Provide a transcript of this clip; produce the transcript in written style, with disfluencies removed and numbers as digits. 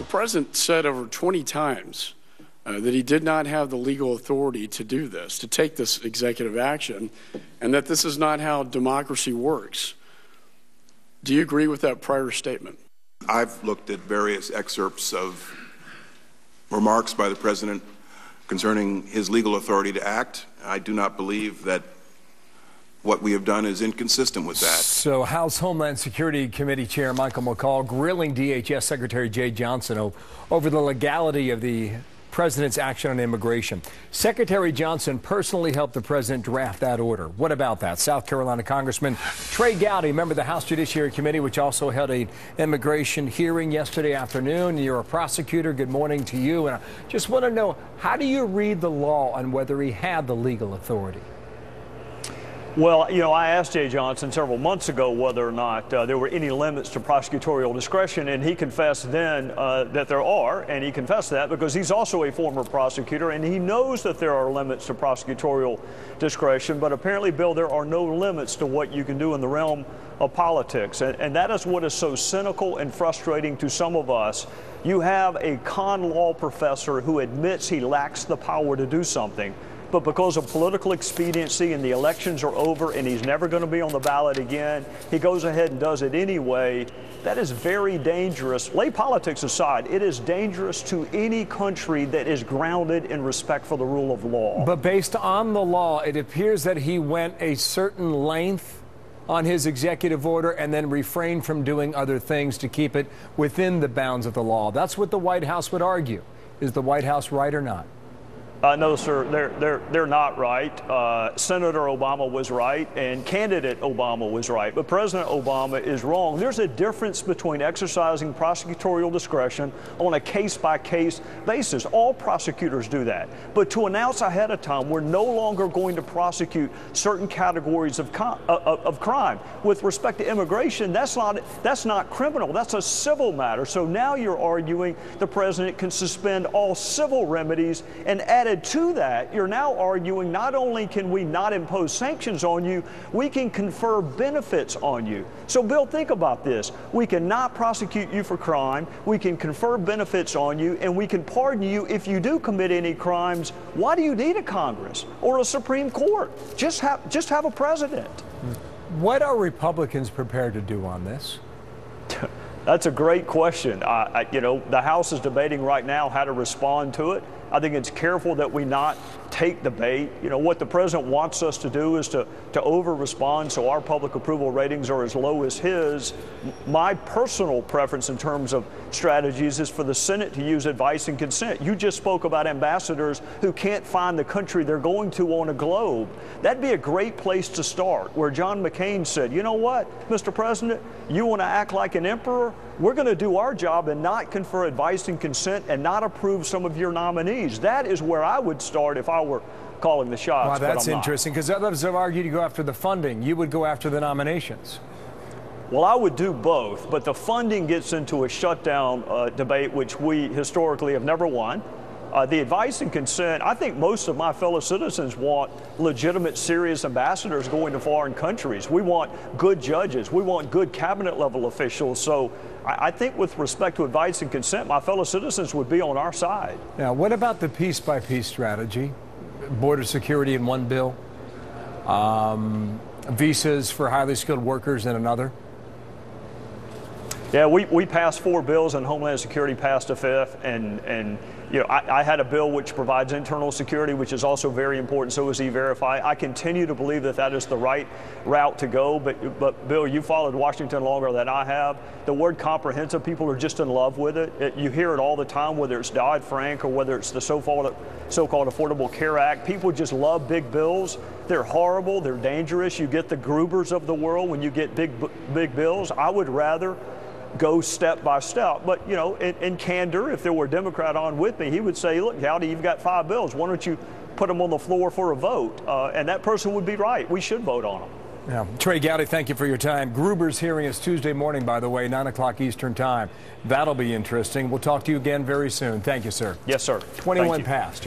president said over 20 times that he did not have the legal authority to do this, to take this executive action, and that this is not how democracy works. Do you agree with that prior statement? I've looked at various excerpts of remarks by the president concerning his legal authority to act. I do not believe that what we have done is inconsistent with that. So House Homeland Security Committee Chair Michael McCaul grilling DHS Secretary Jay Johnson over the legality of the president's action on immigration. Secretary Johnson personally helped the president draft that order. What about that? South Carolina Congressman Trey Gowdy, member of the House Judiciary Committee, which also held an immigration hearing yesterday afternoon. You're a prosecutor. Good morning to you. And I just want to know, how do you read the law on whether he had the legal authority? Well, you know, I asked Jay Johnson several months ago whether or not there were any limits to prosecutorial discretion, and he confessed then that there are, and he confessed that because he's also a former prosecutor, and he knows that there are limits to prosecutorial discretion, but apparently, Bill, there are no limits to what you can do in the realm of politics, and that is what is so cynical and frustrating to some of us. You have a con law professor who admits he lacks the power to do something, but because of political expediency and the elections are over and he's never going to be on the ballot again, he goes ahead and does it anyway. That is very dangerous. Lay politics aside, it is dangerous to any country that is grounded in respect for the rule of law. But based on the law, it appears that he went a certain length on his executive order and then refrained from doing other things to keep it within the bounds of the law. That's what the White House would argue. Is the White House right or not? No, sir, they're not right. Senator Obama was right, and candidate Obama was right, but President Obama is wrong. There's a difference between exercising prosecutorial discretion on a case-by-case basis. All prosecutors do that. But to announce ahead of time we're no longer going to prosecute certain categories of crime. With respect to immigration, that's not criminal. That's a civil matter. So now you're arguing the president can suspend all civil remedies, and added to that, you're now arguing not only can we not impose sanctions on you, we can confer benefits on you. So, Bill, think about this. We cannot prosecute you for crime, we can confer benefits on you, and we can pardon you if you do commit any crimes. Why do you need a Congress or a Supreme Court? Just have a president. What are Republicans prepared to do on this? That's a great question. You know, the House is debating right now how to respond to it. I think it's careful that we not take the bait. You know, what the president wants us to do is to over-respond so our public approval ratings are as low as his. My personal preference in terms of strategies is for the Senate to use advice and consent. You just spoke about ambassadors who can't find the country they're going to on a globe. That'd be a great place to start, where John McCain said, you know what, Mr. President, you want to act like an emperor? We're going to do our job and not confer advice and consent and not approve some of your nominees. That is where I would start if I were calling the shots. Wow, that's interesting, because others have argued you go after the funding. You would go after the nominations. Well, I would do both, but the funding gets into a shutdown debate, which we historically have never won. The advice and consent, I think most of my fellow citizens want legitimate, serious ambassadors going to foreign countries. We want good judges. We want good cabinet level officials. So I think with respect to advice and consent, my fellow citizens would be on our side. Now, what about the piece-by-piece strategy? Border security in one bill, visas for highly skilled workers in another? Yeah, we passed 4 bills, and Homeland Security passed a 5th, and you know, I had a bill which provides internal security, which is also very important. So is E-Verify. I continue to believe that that is the right route to go. But Bill, you followed Washington longer than I have. The word comprehensive, people are just in love with it. You hear it all the time, whether it's Dodd-Frank or whether it's the so-called Affordable Care Act. People just love big bills. They're horrible. They're dangerous. You get the Grobers of the world when you get big bills. I would rather go step by step. But, you know, in candor, if there were a Democrat on with me, he would say, look, Gowdy, you've got 5 bills. Why don't you put them on the floor for a vote? And that person would be right. We should vote on them. Yeah. Trey Gowdy, thank you for your time. Grober's hearing is Tuesday morning, by the way, 9 o'clock Eastern time. That'll be interesting. We'll talk to you again very soon. Thank you, sir. Yes, sir. 21 past.